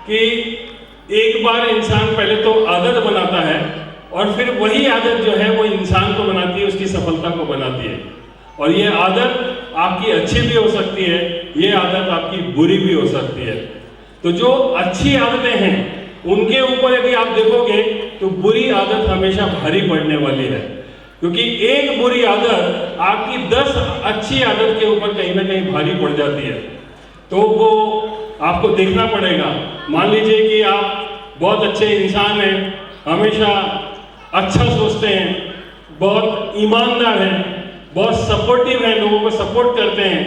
कि एक बार इंसान पहले तो आदत बनाता है और फिर वही आदत जो है वो इंसान को बनाती है, उसकी सफलता को बनाती है। और ये आदत आपकी अच्छी भी हो सकती है, ये आदत आपकी बुरी भी हो सकती है। तो जो अच्छी आदतें हैं उनके ऊपर यदि आप देखोगे तो बुरी आदत हमेशा भारी पड़ने वाली है, क्योंकि एक बुरी आदत आपकी 10 अच्छी आदत के ऊपर कहीं ना कहीं भारी पड़ जाती है। तो वो आपको देखना पड़ेगा। मान लीजिए कि आप बहुत अच्छे इंसान हैं, हमेशा अच्छा सोचते हैं, बहुत ईमानदार हैं, बहुत सपोर्टिव हैं, लोगों को सपोर्ट करते हैं,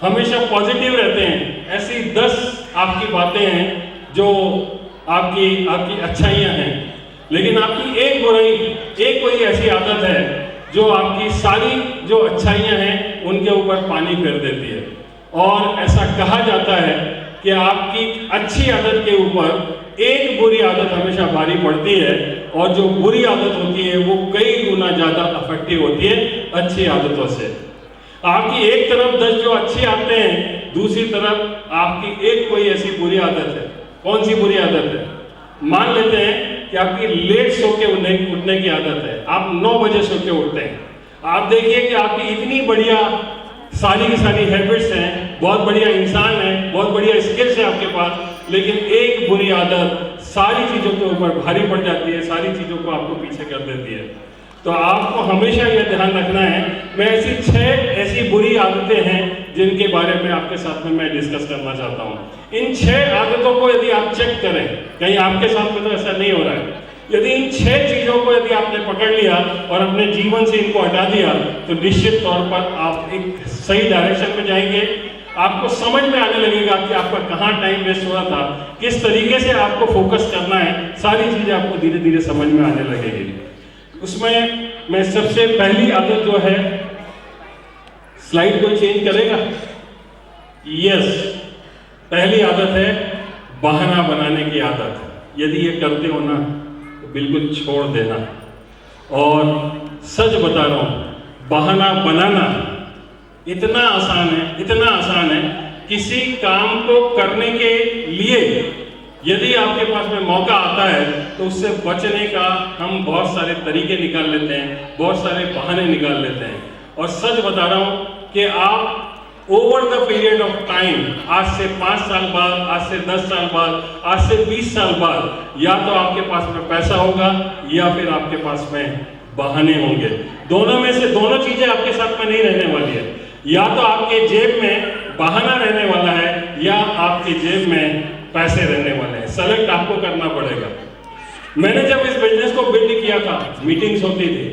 हमेशा पॉजिटिव रहते हैं। ऐसी 10 आपकी बातें हैं जो आपकी अच्छाइयाँ हैं। लेकिन आपकी एक बुराई, एक कोई ऐसी आदत है जो आपकी सारी जो अच्छाइयाँ हैं उनके ऊपर पानी फेर देती है। और ऐसा कहा जाता है कि आपकी अच्छी आदत के ऊपर एक बुरी आदत हमेशा भारी पड़ती है, और जो बुरी आदत होती है वो कई गुना ज़्यादा अफेक्टिव होती है अच्छी आदतों से। आपकी एक तरफ 10 जो अच्छी आदतें हैं, दूसरी तरफ आपकी एक कोई ऐसी बुरी आदत है। कौन सी बुरी आदत है? मान लेते हैं कि आपकी लेट सो के उठने की आदत है, आप 9 बजे सो के उठते हैं। आप देखिए कि आपकी इतनी बढ़िया सारी की सारी हैबिट्स हैं, बहुत बढ़िया इंसान है, बहुत बढ़िया स्किल्स है आपके पास, लेकिन एक बुरी आदत सारी चीज़ों के ऊपर भारी पड़ जाती है, सारी चीज़ों को आपको पीछे कर देती है। तो आपको हमेशा यह ध्यान रखना है। मैं ऐसी 6 ऐसी बुरी आदतें हैं जिनके बारे में आपके साथ में मैं डिस्कस करना चाहता हूँ। इन 6 आदतों को यदि आप चेक करें, कहीं आपके साथ में तो ऐसा नहीं हो रहा है, यदि इन 6 चीज़ों को यदि आपने पकड़ लिया और अपने जीवन से इनको हटा दिया तो निश्चित तौर पर आप एक सही डायरेक्शन में जाएंगे। आपको समझ में आने लगेगा कि आपका कहाँ टाइम वेस्ट हो रहा था, किस तरीके से आपको फोकस करना है, सारी चीज़ें आपको धीरे धीरे समझ में आने लगेगी। उसमें मैं सबसे पहली आदत जो है, स्लाइड को चेंज करेगा? यस, पहली आदत है बहाना बनाने की आदत। यदि ये करते हो ना तो बिल्कुल छोड़ देना। और सच बता रहा हूँ, बहाना बनाना इतना आसान है, इतना आसान है। किसी काम को करने के लिए यदि आपके पास में मौका आता है तो उससे बचने का हम बहुत सारे तरीके निकाल लेते हैं, बहुत सारे बहाने निकाल लेते हैं। और सच बता रहा हूँ कि आप over the period of time, आज से 5 साल बाद, आज से 10 साल बाद, आज से 20 साल बाद, या तो आपके पास में पैसा होगा या फिर आपके पास में बहाने होंगे। दोनों में से दोनों चीजें आपके साथ में नहीं रहने वाली है। या तो आपके जेब में बहाना रहने वाला है या आपके जेब में पैसे रहने वाले हैं। सेलेक्ट आपको करना पड़ेगा। मैंने जब इस बिजनेस को बिल्ड किया था, मीटिंग्स होती थी।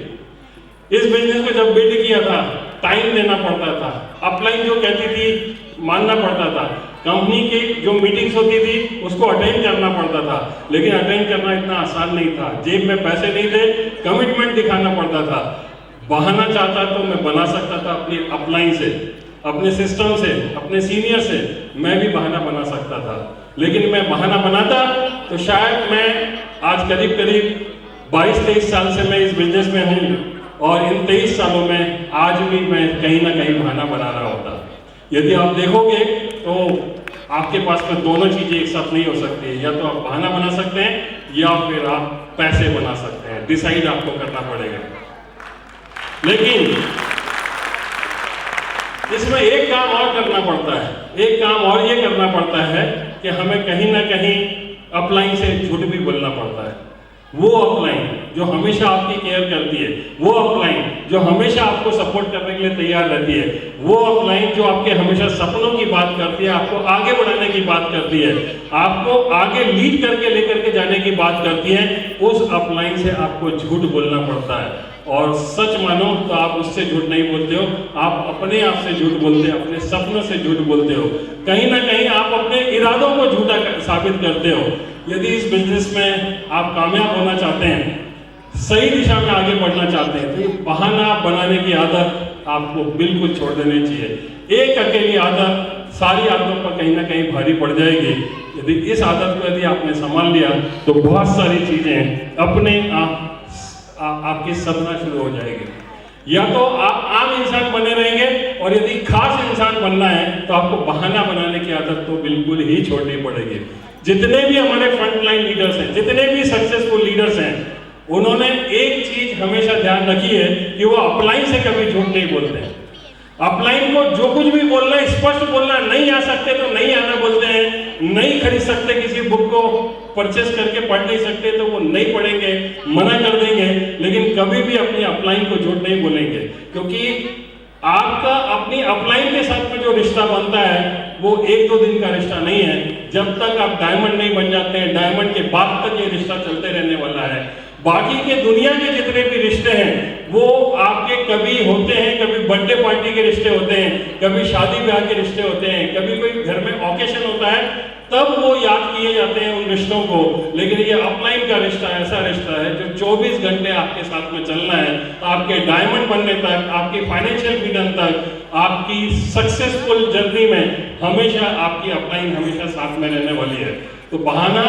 इस बिजनेस को जब बिल्ड किया था, टाइम देना पड़ता था, अपलाइन जो कहती थी मानना पड़ता था, कंपनी की जो मीटिंग्स होती थी उसको अटेंड करना पड़ता था। लेकिन अटेंड करना इतना आसान नहीं था, जेब में पैसे नहीं थे, कमिटमेंट दिखाना पड़ता था। बहाना चाहता तो मैं बना सकता था अपनी अपलाइन से, अपने सिस्टम से, अपने सीनियर से, मैं भी बहाना बना सकता था। लेकिन मैं बहाना बनाता तो शायद मैं आज करीब करीब 22-23 साल से मैं इस बिजनेस में हूँ, और इन 23 सालों में आज भी मैं कहीं ना कहीं बहाना बना रहा होता। यदि आप देखोगे तो आपके पास में दोनों चीज़ें एक साथ नहीं हो सकती है। या तो आप बहाना बना सकते हैं या फिर आप पैसे बना सकते हैं। डिसाइड आपको करना पड़ेगा। लेकिन इसमें एक काम और करना पड़ता है, एक काम और ये करना पड़ता है कि हमें कहीं ना कहीं अपलाइन से झूठ भी बोलना पड़ता है। वो अपलाइन जो हमेशा आपकी केयर करती है, वो अपलाइन जो हमेशा आपको सपोर्ट करने के लिए तैयार रहती है, वो अपलाइन जो आपके हमेशा सपनों की बात करती है, आपको आगे बढ़ाने की बात करती है, आपको आगे लीड करके लेकर के जाने की बात करती है, उस अपलाइन से आपको झूठ बोलना पड़ता है। और सच मानो तो आप उससे झूठ नहीं बोलते हो, आप अपने आप से झूठ बोलते हो, अपने सपनों से झूठ बोलते हो। कहीं ना कहीं आप अपने इरादों को झूठा साबित करते हो। यदि इस बिजनेस में आप कामयाब होना चाहते हैं, सही दिशा में आगे बढ़ना चाहते हैं, तो ये बहाना बनाने की आदत आपको बिल्कुल छोड़ देनी चाहिए। एक अकेली आदत सारी आदतों पर कहीं ना कहीं भारी पड़ जाएगी। यदि इस आदत को यदि आपने संभाल लिया तो बहुत सारी चीजें अपने आप आपकी सदना शुरू हो जाएगी। या तो आप आम इंसान बने रहेंगे, और यदि खास इंसान बनना है तो आपको बहाना बनाने की आदत तो बिल्कुल ही छोड़नी पड़ेगी। जितने भी हमारे फ्रंटलाइन लीडर्स हैं, जितने भी सक्सेसफुल लीडर्स हैं, उन्होंने एक चीज हमेशा ध्यान रखी है कि वो अपलाइन से कभी झूठ नहीं बोलते हैं। अपलाइन को जो कुछ भी बोलना है स्पष्ट बोलना, नहीं आ सकते तो नहीं आना बोलते हैं, नहीं खरीद सकते, किसी बुक को परचेस करके पढ़ नहीं सकते तो वो नहीं पढ़ेंगे, मना कर देंगे, लेकिन कभी भी अपनी अपलाइन को झूठ नहीं बोलेंगे, क्योंकि आपका अपनी अपलाइन के साथ में जो रिश्ता बनता है वो 1-2 दिन का रिश्ता नहीं है। जब तक आप डायमंड नहीं बन जाते हैं, डायमंड के बाद तक ये रिश्ता चलते रहने वाला है। बाकी के दुनिया के जितने भी रिश्ते हैं वो आपके कभी होते हैं, कभी बर्थडे पार्टी के रिश्ते होते हैं, कभी शादी ब्याह के रिश्ते होते हैं, कभी कोई घर में ऑकेशन होता है तब वो याद किए जाते हैं उन रिश्तों को। लेकिन ये अपलाइन का रिश्ता ऐसा रिश्ता है जो 24 घंटे आपके साथ में चलना है, आपके डायमंड बनने तक, आपके फाइनेंशियल फ्रीडम तक, आपकी सक्सेसफुल जर्नी में हमेशा आपकी अपलाइन हमेशा साथ में रहने वाली है। तो बहाना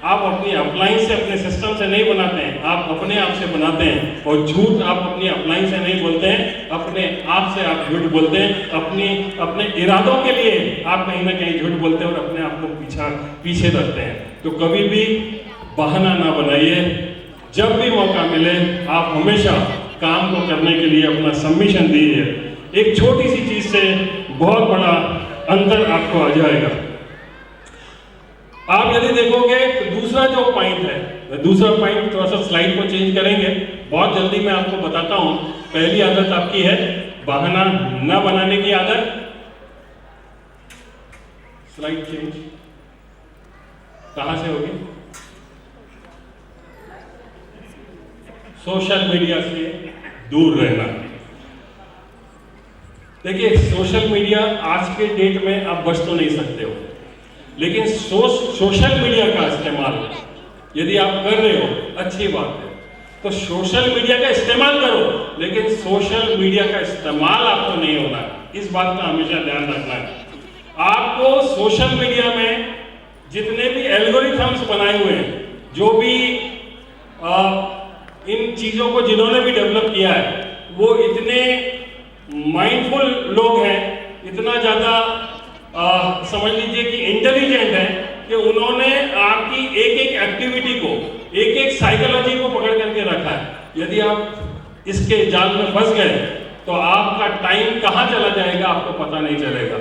आप अपनी अपलाइन से, अपने सिस्टम से नहीं बनाते हैं, आप अपने आप से बनाते हैं। और झूठ आप अपनी अपलाइन से नहीं बोलते हैं, अपने आप से आप झूठ बोलते हैं। अपने इरादों के लिए आप कहीं ना कहीं झूठ बोलते हैं और अपने आप को पीछे रखते हैं। तो कभी भी बहाना ना बनाइए, जब भी मौका मिले आप हमेशा काम को करने के लिए अपना सबमिशन दीजिए। एक छोटी सी चीज से बहुत बड़ा अंतर आपको आ जाएगा। आप यदि देखोगे तो दूसरा जो पॉइंट है, दूसरा पॉइंट थोड़ा सा स्लाइड को चेंज करेंगे, बहुत जल्दी मैं आपको बताता हूं। पहली आदत आपकी है बहाना न बनाने की आदत। स्लाइड चेंज कहां से होगी? सोशल मीडिया से दूर रहना। देखिए, सोशल मीडिया आज के डेट में आप बच तो नहीं सकते हो, लेकिन सोशल मीडिया का इस्तेमाल यदि आप कर रहे हो अच्छी बात है, तो सोशल मीडिया का इस्तेमाल करो, लेकिन सोशल मीडिया का इस्तेमाल आपको नहीं होना है। इस बात का हमेशा ध्यान रखना है। आपको सोशल मीडिया में जितने भी एल्गोरिथम्स बनाए हुए हैं, जो भी इन चीजों को जिन्होंने भी डेवलप किया है, वो इतने माइंडफुल लोग हैं, इतना ज्यादा समझ लीजिए कि इंटेलिजेंट है कि उन्होंने आपकी एक एक एक्टिविटी को, एक एक साइकोलॉजी को पकड़ करके रखा है। यदि आप इसके जाल में फंस गए तो आपका टाइम कहां चला जाएगा आपको पता नहीं चलेगा।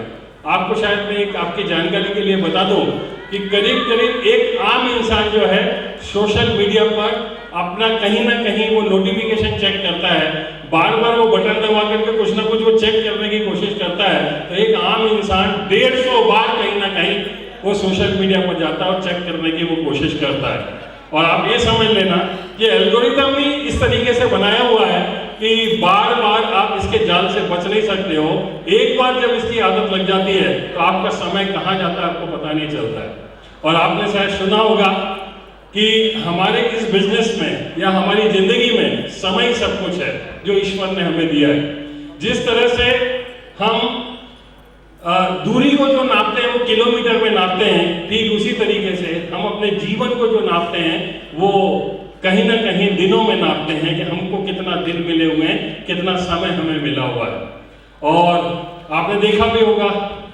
आपको शायद मैं एक आपकी जानकारी के लिए बता दूं कि करीब करीब एक आम इंसान जो है सोशल मीडिया पर अपना कहीं ना कहीं वो नोटिफिकेशन चेक करता है, बार बार वो बटन दबा करके कुछ ना कुछ वो चेक करने की कोशिश करता है। तो एक आम इंसान 150 बार कहीं ना कहीं वो सोशल मीडिया पर जाता है और चेक करने की वो कोशिश करता है। और आप ये समझ लेना कि एल्गोरिथम ही इस तरीके से बनाया हुआ है कि बार बार आप इसके जाल से बच नहीं सकते हो। एक बार जब इसकी आदत लग जाती है तो आपका समय कहाँ जाता है आपको पता नहीं चलता है। और आपने शायद सुना होगा कि हमारे इस बिजनेस में या हमारी जिंदगी में समय सब कुछ है जो ईश्वर ने हमें दिया है। जिस तरह से हम दूरी को जो नापते हैं वो किलोमीटर में नापते हैं, ठीक उसी तरीके से हम अपने जीवन को जो नापते हैं वो कहीं ना कहीं दिनों में नापते हैं कि हमको कितना दिन मिले हुए हैं, कितना समय हमें मिला हुआ है। और आपने देखा भी होगा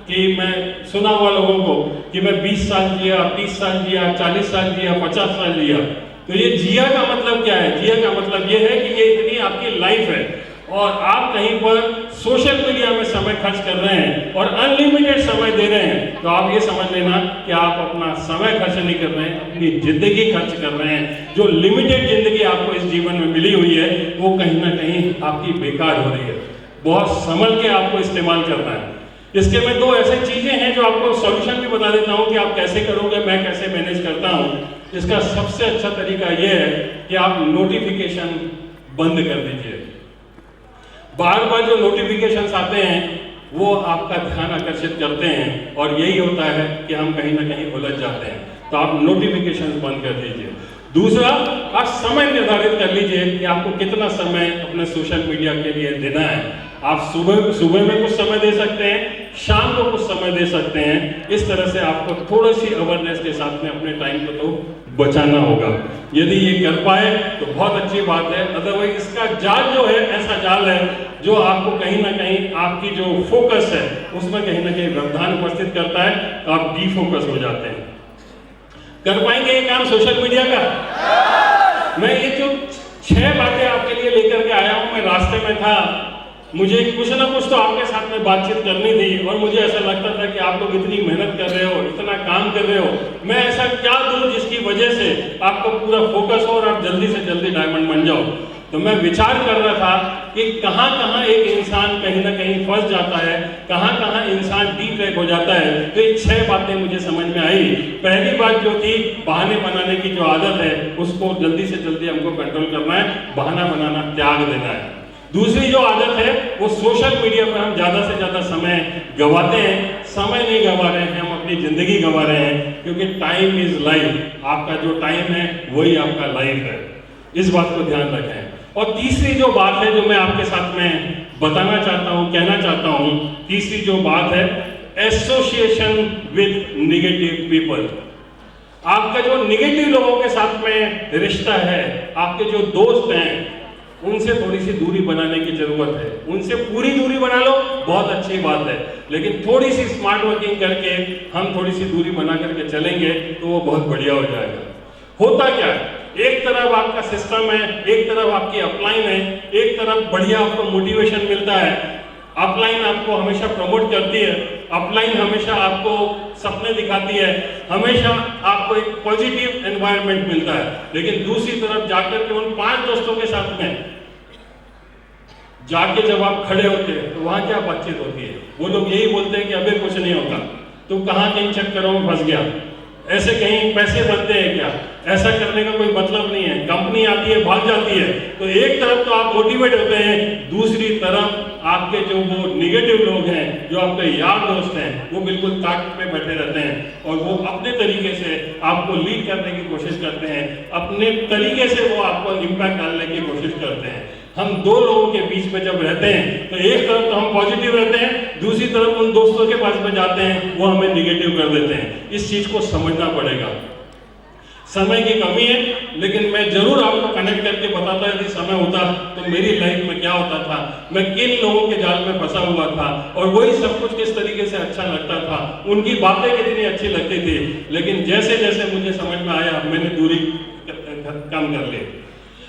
कि मैं सुना हुआ लोगों को कि मैं 20 साल जिया, 30 साल जिया, 40 साल जिया, 50 साल जिया। तो ये जिया का मतलब क्या है? जिया का मतलब ये है कि ये इतनी आपकी लाइफ है और आप कहीं पर सोशल मीडिया में समय खर्च कर रहे हैं और अनलिमिटेड समय दे रहे हैं। तो आप ये समझ लेना कि आप अपना समय खर्च नहीं कर रहे हैं, अपनी जिंदगी खर्च कर रहे हैं। जो लिमिटेड जिंदगी आपको इस जीवन में मिली हुई है वो कहीं ना कहीं आपकी बेकार हो रही है। बहुत संभल के आपको इस्तेमाल करना है। इसके में 2 ऐसी चीजें हैं जो आपको सॉल्यूशन भी बता देता हूं कि आप कैसे करोगे, मैं कैसे मैनेज करता हूं। इसका सबसे अच्छा तरीका यह है कि आप नोटिफिकेशन बंद कर दीजिए। बार बार जो नोटिफिकेशंस आते हैं वो आपका ध्यान आकर्षित करते हैं और यही होता है कि हम कहीं ना कहीं उलझ जाते हैं। तो आप नोटिफिकेशंस बंद कर दीजिए। दूसरा, आप समय निर्धारित कर लीजिए कि आपको कितना समय अपने सोशल मीडिया के लिए देना है। आप सुबह में कुछ समय दे सकते हैं, शाम को कुछ समय दे सकते हैं। इस तरह से आपको थोड़ी सी अवेयरनेस के साथ में अपने टाइम को तो बचाना होगा। यदि ये कर पाए तो बहुत अच्छी बात है, अदरवाइज इसका जाल जो है ऐसा जाल है जो आपको कहीं ना कहीं आपकी जो फोकस है उसमें कहीं ना कहीं व्यवधान उपस्थित करता है, तो आप डिफोकस हो जाते हैं। कर पाएंगे ये काम सोशल मीडिया का? मैं ये जो 6 बातें आपके लिए लेकर के आया हूं, मैं रास्ते में था, मुझे कुछ ना कुछ तो आपके साथ में बातचीत करनी थी और मुझे ऐसा लगता था कि आप लोग इतनी मेहनत कर रहे हो, इतना काम कर रहे हो, मैं ऐसा क्या दूं जिसकी वजह से आपको पूरा फोकस हो और आप जल्दी से जल्दी डायमंड बन जाओ। तो मैं विचार कर रहा था कि कहां कहां एक इंसान कहीं ना कहीं फंस जाता है, कहां कहां इंसान डीट्रैक हो जाता है। तो ये 6 बातें मुझे समझ में आई। पहली बात जो थी, बहाने बनाने की जो आदत है उसको जल्दी से जल्दी हमको कंट्रोल करना है, बहाना बनाना त्याग देना है। दूसरी जो आदत है वो सोशल मीडिया पर हम ज्यादा से ज्यादा समय गंवाते हैं। समय नहीं गंवा रहे हैं, हम अपनी जिंदगी गंवा रहे हैं, क्योंकि टाइम इज लाइफ। आपका जो टाइम है वही आपका लाइफ है, इस बात को ध्यान रखें। और तीसरी जो बात है जो मैं आपके साथ में बताना चाहता हूं, कहना चाहता हूं, तीसरी जो बात है, एसोसिएशन विद नेगेटिव पीपल। आपका जो नेगेटिव लोगों के साथ में रिश्ता है, आपके जो दोस्त हैं, उनसे थोड़ी सी दूरी बनाने की जरूरत है। उनसे पूरी दूरी बना लो, बहुत अच्छी बात है, लेकिन थोड़ी सी स्मार्ट वर्किंग करके हम थोड़ी सी दूरी बना करके चलेंगे तो वो बहुत बढ़िया हो जाएगा। होता क्या है, एक तरफ आपका सिस्टम है, एक तरफ आपकी अपलाइन है, एक तरफ बढ़िया आपको मोटिवेशन मिलता है, अपलाइन आपको हमेशा प्रमोट करती है, अपलाइन हमेशा आपको सपने दिखाती है, हमेशा आपको एक पॉजिटिव एनवायरनमेंट मिलता है। लेकिन दूसरी तरफ जाकर के उन 5 दोस्तों के साथ में जाके जब आप खड़े होते हैं तो वहां क्या बातचीत होती है? वो लोग यही बोलते हैं कि अबे कुछ नहीं होता, तू कहां किन चक्करों में फंस गया, ऐसे कहीं पैसे बनते हैं क्या, ऐसा करने का कोई मतलब नहीं है, कंपनी आती है भाग जाती है। तो एक तरफ तो आप मोटिवेट होते हैं, दूसरी तरफ आपके जो वो निगेटिव लोग हैं, जो आपके यार दोस्त हैं, वो बिल्कुल ताकत में बैठे रहते हैं और वो अपने तरीके से आपको लीड करने की कोशिश करते हैं, अपने तरीके से वो आपको इम्पैक्ट डालने की कोशिश करते हैं। हम 2 लोगों के बीच में जब रहते हैं तो एक तरफ तो हम पॉजिटिव रहते हैं, दूसरी तरफ उन दोस्तों के पास में जाते हैं, वो हमें निगेटिव कर देते हैं। इस चीज को समझना पड़ेगा। समय की कमी है, लेकिन मैं जरूर आपको कनेक्ट करके बताता, यदि समय होता तो मेरी लाइफ में क्या होता था, मैं किन लोगों के जाल में फंसा हुआ था और वही सब कुछ किस तरीके से अच्छा लगता था, उनकी बातें कितनी अच्छी लगती थी। लेकिन जैसे जैसे मुझे समझ में आया, मैंने दूरी कम कर ली।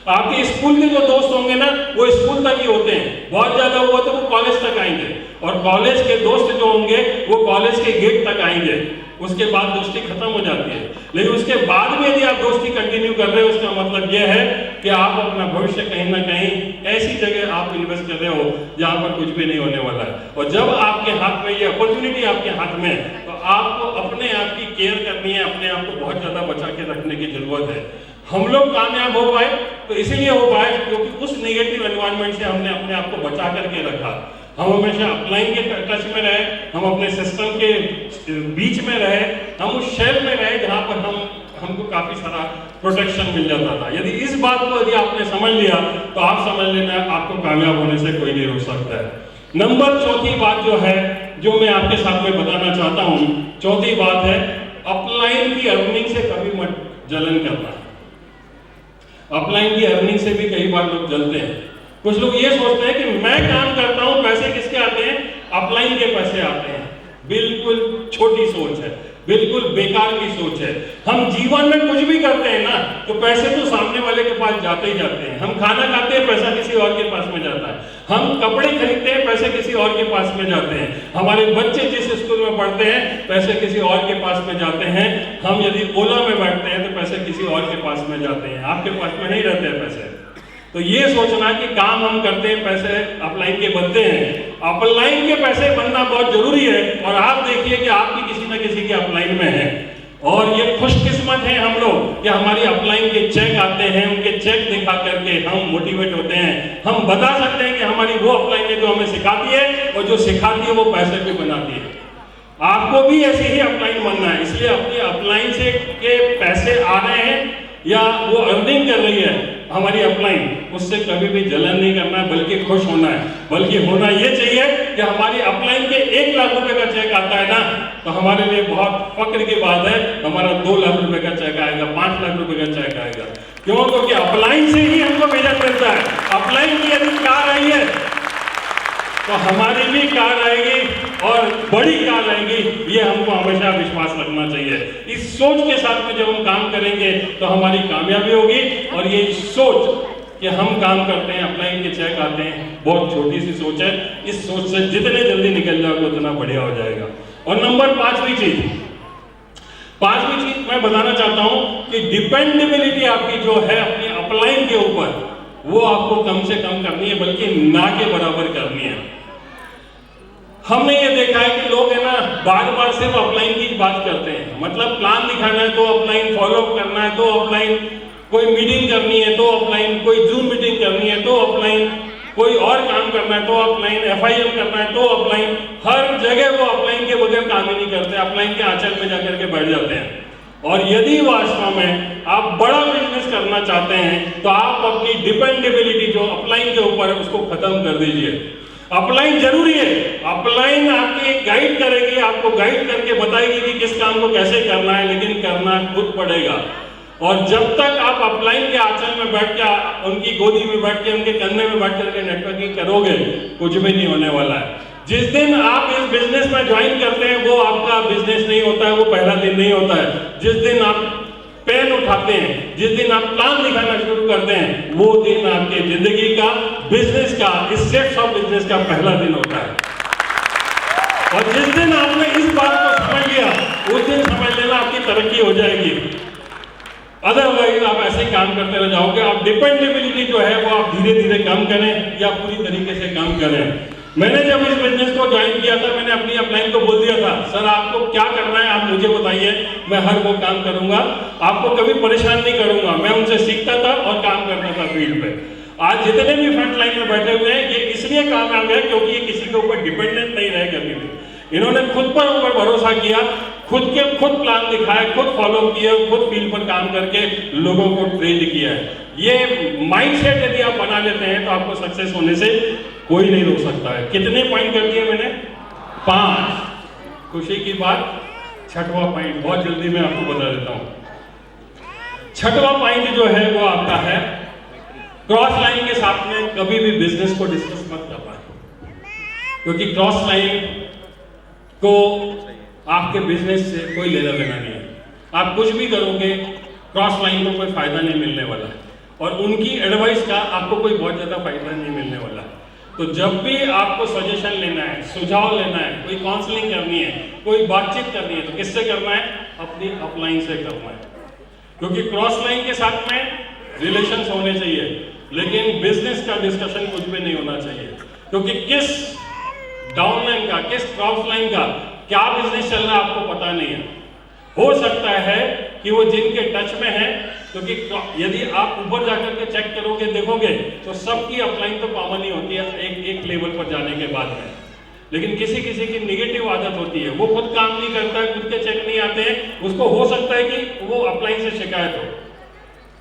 आपके स्कूल के जो दोस्त होंगे ना, वो स्कूल तक ही होते हैं, बहुत ज्यादा हुआ तो वो कॉलेज तक आएंगे, और कॉलेज के दोस्त जो होंगे वो कॉलेज के गेट तक आएंगे, उसके बाद दोस्ती खत्म हो जाती है। लेकिन उसके बाद भी यदि आप दोस्ती कंटिन्यू कर रहे हो, उसका मतलब यह है कि आप अपना भविष्य कहीं ना कहीं ऐसी जगह आप इन्वेस्ट कर रहे हो जहां पर कुछ भी नहीं होने वाला है। और जब आपके हाथ में ये अपॉर्चुनिटी आपके हाथ में, तो आपको अपने आप की केयर करनी है, अपने आप को बहुत ज्यादा बचा के रखने की जरूरत है। हम लोग कामयाब हो पाए तो इसीलिए हो पाए क्योंकि उस नेगेटिव एनवायरनमेंट से हमने अपने आप को बचा करके रखा। हम हमेशा अपलाइन के टच में रहे, हम अपने सिस्टम के बीच में रहे, हम उस शेल में रहे जहां पर हमको काफी सारा प्रोटेक्शन मिल जाता था। यदि इस बात को यदि आपने समझ लिया तो आप समझ लेना आपको कामयाब होने से कोई नहीं रोक सकता है। नंबर 4 बात जो है, जो मैं आपके साथ में बताना चाहता हूं, 4 बात है, अपलाइन की अर्निंग से कभी मत जलन करना। अपलाइन की अर्निंग से भी कई बार लोग जलते हैं। कुछ लोग ये सोचते हैं कि मैं काम करता हूं, पैसे किसके आते हैं? अपलाइन के पैसे आते हैं। बिल्कुल छोटी सोच है, बिल्कुल बेकार की सोच है। हम जीवन में कुछ भी करते हैं ना, तो पैसे तो सामने वाले के पास जाते ही जाते हैं। हम खाना खाते हैं, पैसा किसी और के पास में जाता है। हम कपड़े खरीदते हैं, पैसे किसी और के पास में जाते हैं। हमारे बच्चे जिस स्कूल में पढ़ते हैं, पैसे किसी और के पास में जाते हैं। हम यदि ओला में बैठते हैं तो पैसे किसी और के पास में जाते हैं, आपके पास में नहीं रहते हैं पैसे। तो ये सोचना कि काम हम करते हैं, पैसे अपलाइन के बनते हैं। अपलाइन के पैसे बनना बहुत जरूरी है, और आप देखिए कि आप भी किसी न किसी के अपलाइन में हैं, और ये खुशकिस्मत है हम लोग कि हमारी अपलाइन के चेक आते हैं। उनके चेक दिखा करके हम मोटिवेट होते हैं। हम बता सकते हैं कि हमारी वो अपलाइन है जो हमें सिखाती है, और जो सिखाती है वो पैसे भी बनाती है। आपको भी ऐसी ही अपलाइन बनना है। इसलिए अपनी अपलाइन से के पैसे आ रहे हैं या वो अर्निंग कर रही है हमारी अपलाइन, उससे कभी भी जलन नहीं करना है, बल्कि खुश होना है। बल्कि होना ये चाहिए कि हमारी अपलाइन के 1 लाख रुपए का चेक आता है ना, तो हमारे लिए बहुत फक्र की बात है। हमारा 2 लाख रुपए का चेक आएगा, 5 लाख रुपए का चेक आएगा। क्यों? क्योंकि अपलाइन से ही हमको वेतन मिलता है। अपलाइन की यदि कार आई है, तो हमारी भी कार आएगी और बड़ी कार आएगी, ये हमको हमेशा विश्वास रखना चाहिए। इस सोच के साथ में जब हम काम करेंगे तो हमारी कामयाबी होगी। और ये सोच कि हम काम करते हैं, अपलाइन के चेक आते हैं, बहुत छोटी सी सोच है। इस सोच से जितने जल्दी निकल जाओगे उतना बढ़िया हो जाएगा। और नंबर पांचवी चीज मैं बताना चाहता हूं कि डिपेंडेबिलिटी आपकी जो है अपनी अपलाइन के ऊपर, वो आपको कम से कम करनी है, बल्कि ना के बराबर करनी है। हमने ये देखा है कि लोग है ना बार बार सिर्फ अपलाइन की बात करते हैं। मतलब प्लान दिखाना है तो अपलाइन, फॉलो अप करना है तो अपलाइन, कोई मीटिंग करनी है तो अपलाइन, कोई जूम मीटिंग करनी है तो अपलाइन, कोई और काम करना है तो अपलाइन, FIM करना है तो अपलाइन। हर जगह वो अपलाइन के बगैर काम ही नहीं करते, अपलाइन के आंचल में जाकर के बैठ जाते हैं। और यदि वास्तव में आप बड़ा बिजनेस करना चाहते हैं तो आप अपनी डिपेंडेबिलिटी जो अपलाइन के ऊपर है उसको खत्म कर दीजिए। अपलाइन जरूरी है, अपलाइन आपकी गाइड करेगी, आपको गाइड करके बताएगी कि किस काम को कैसे करना है, लेकिन करना खुद पड़ेगा। और जब तक आप अपलाइन के आंचल में बैठ के, उनकी गोदी में बैठ के, उनके कंधे में बैठ करके नेटवर्किंग करोगे, कुछ भी नहीं होने वाला है। जिस दिन आप इस बिजनेस में ज्वाइन करते हैं वो आपका बिजनेस नहीं होता है, वो पहला दिन नहीं होता है। जिस दिन आप पेन उठाते हैं, जिस दिन आप प्लान दिखाना शुरू करते हैं, वो दिन आपके जिंदगी का, बिजनेस का, इस सेट्स ऑफ बिजनेस का पहला दिन होता है। और जिस दिन आपने इस बात को समझ लिया, उस दिन समझ लेना आपकी तरक्की हो जाएगी। अदरवाइज आप ऐसे ही काम करते रह जाओगे। आप डिपेंडेबिलिटी जो है वो आप धीरे धीरे कम करें या पूरी तरीके से कम करें। मैंने जब इस बिजनेस को ज्वाइन किया था, मैंने अपनी अपलाइन को बोल दिया था, सर आपको क्या करना है आप मुझे बताइए, मैं हर वो काम करूंगा, आपको कभी परेशान नहीं करूंगा। मैं उनसे सीखता था और काम करता था फील्ड पे। आज जितने भी फ्रंट लाइन में बैठे हुए हैं, ये इसलिए कामयाब है क्योंकि ये किसी के ऊपर डिपेंडेंट नहीं रहे कभी भी। इन्होंने खुद पर ऊपर भरोसा किया, खुद प्लान दिखाया, खुद फॉलो किया, खुद फील्ड पर काम करके लोगों को ट्रेन किया है। ये माइंडसेट यदि आप बना लेते हैं तो आपको सक्सेस होने से कोई नहीं रोक सकता है। कितने पॉइंट कर दिए मैंने? 5। खुशी की बात, छठवां पॉइंट बहुत जल्दी मैं आपको बता देता हूं। छठवां पॉइंट जो है वो आपका है, क्रॉस लाइन के साथ में कभी भी बिजनेस को डिस्कस मत कर पाए, क्योंकि क्रॉस लाइन को आपके बिजनेस से कोई लेना देना नहीं है। आप कुछ भी करोगे, क्रॉस लाइन को कोई फायदा नहीं मिलने वाला है, और उनकी एडवाइस का आपको कोई बहुत ज्यादा फायदा नहीं मिलने वाला है। तो जब भी आपको सजेशन लेना है, सुझाव लेना है, कोई काउंसलिंग करनी है, कोई बातचीत करनी है, तो किससे करना है? अपनी अपलाइन से करना है। क्योंकि क्रॉस लाइन के साथ में रिलेशंस होने चाहिए, लेकिन बिजनेस का डिस्कशन कुछ भी नहीं होना चाहिए। क्योंकि किस डाउन लाइन का, किस क्रॉस लाइन का क्या बिजनेस चल रहा है आपको पता नहीं है। हो सकता है कि वो जिनके टच में है, क्योंकि यदि आप ऊपर जाकर के चेक करोगे, देखोगे तो सबकी अपलाइन तो कॉमन ही होती है एक लेवल पर जाने के बाद में। लेकिन किसी किसी की निगेटिव आदत होती है, वो खुद काम नहीं करता है, खुद के चेक नहीं आते हैं, उसको हो सकता है कि वो अपलाइन से शिकायत हो,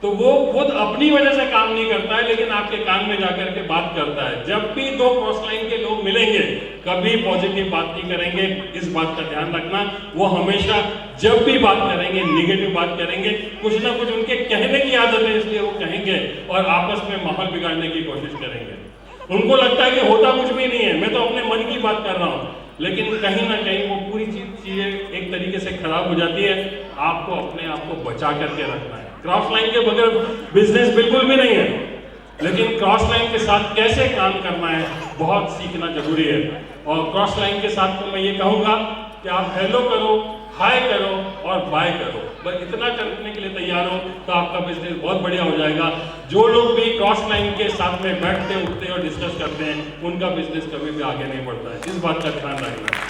तो वो खुद अपनी वजह से काम नहीं करता है, लेकिन आपके कान में जाकर के बात करता है। जब भी दो क्रॉस लाइन के लोग मिलेंगे, कभी पॉजिटिव बात नहीं करेंगे, इस बात का ध्यान रखना। वो हमेशा जब भी बात करेंगे निगेटिव बात करेंगे, कुछ ना कुछ उनके कहने की आदत है, इसलिए वो कहेंगे और आपस में माहौल बिगाड़ने की कोशिश करेंगे। उनको लगता है कि होता कुछ भी नहीं है, मैं तो अपने मन की बात कर रहा हूँ, लेकिन कहीं ना कहीं वो पूरी चीजें एक तरीके से खराब हो जाती है। आपको अपने आप को बचा करके रखना है। क्रॉस लाइन के बगैर बिजनेस बिल्कुल भी नहीं है, लेकिन क्रॉस लाइन के साथ कैसे काम करना है बहुत सीखना जरूरी है। और क्रॉस लाइन के साथ तो मैं ये कहूंगा कि आप हेलो करो, हाय करो और बाय करो, बस इतना करने के लिए तैयार हो तो आपका बिजनेस बहुत बढ़िया हो जाएगा। जो लोग भी क्रॉस लाइन के साथ में बैठते उठते और डिस्कस करते हैं, उनका बिजनेस कभी भी आगे नहीं बढ़ता है। इस बात का ध्यान रखना।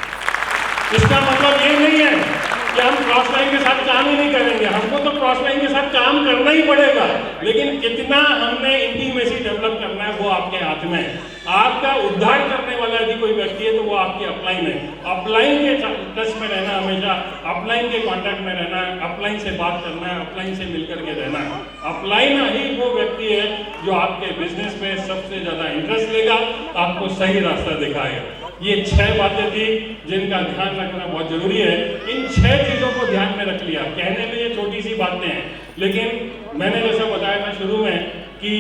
इसका मतलब ये नहीं है कि हम क्रॉस लाइन के साथ काम ही नहीं करेंगे, हमको तो क्रॉस लाइन के साथ काम करना ही पड़ेगा, लेकिन कितना हमने इंटीमेसी डेवलप करना है वो आपके हाथ में है। आपका उद्धार करने वाला यदि कोई व्यक्ति है तो वो आपकी अपलाइन है। अपलाइन के टच में रहना, हमेशा अपलाइन के कांटेक्ट में रहना है, अपलाइन से बात करना है, अपलाइन से मिलकर के रहना है। अपलाइन ही वो व्यक्ति है जो आपके बिजनेस में सबसे ज्यादा इंटरेस्ट लेगा, आपको सही रास्ता दिखाएगा। ये 6 बातें थी जिनका ध्यान रखना बहुत जरूरी है। इन 6 चीजों को ध्यान में रख लिया। कहने में ये छोटी सी बातें हैं, लेकिन मैंने जैसा बताया था शुरू में कि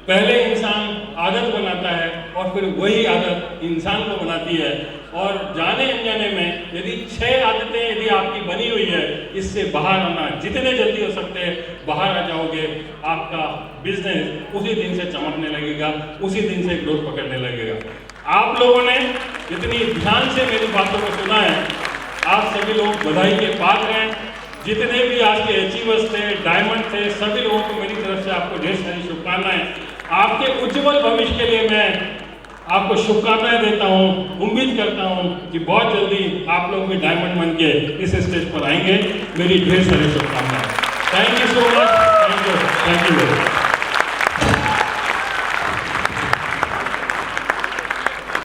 पहले इंसान आदत बनाता है, और फिर वही आदत इंसान को बनाती है। और जाने अनजाने में यदि 6 आदतें यदि आपकी बनी हुई है, इससे बाहर आना जितने जल्दी हो सकते हैं बाहर आ जाओगे, आपका बिजनेस उसी दिन से चमकने लगेगा, उसी दिन से ग्रोथ पकड़ने लगेगा। आप लोगों ने इतनी ध्यान से मेरी बातों को सुना है, आप सभी लोग बधाई के पात्र हैं। जितने भी आज के अचीवर्स थे, डायमंड थे, सभी लोगों को मेरी तरफ से आपको ढेर सारी शुभकामनाएं। आपके उज्जवल भविष्य के लिए मैं आपको शुभकामनाएं देता हूं। उम्मीद करता हूं कि बहुत जल्दी आप लोग भी डायमंड बन के इस स्टेज पर आएंगे। मेरी ढेर सारी शुभकामनाएं। Thank you so much. Thank you.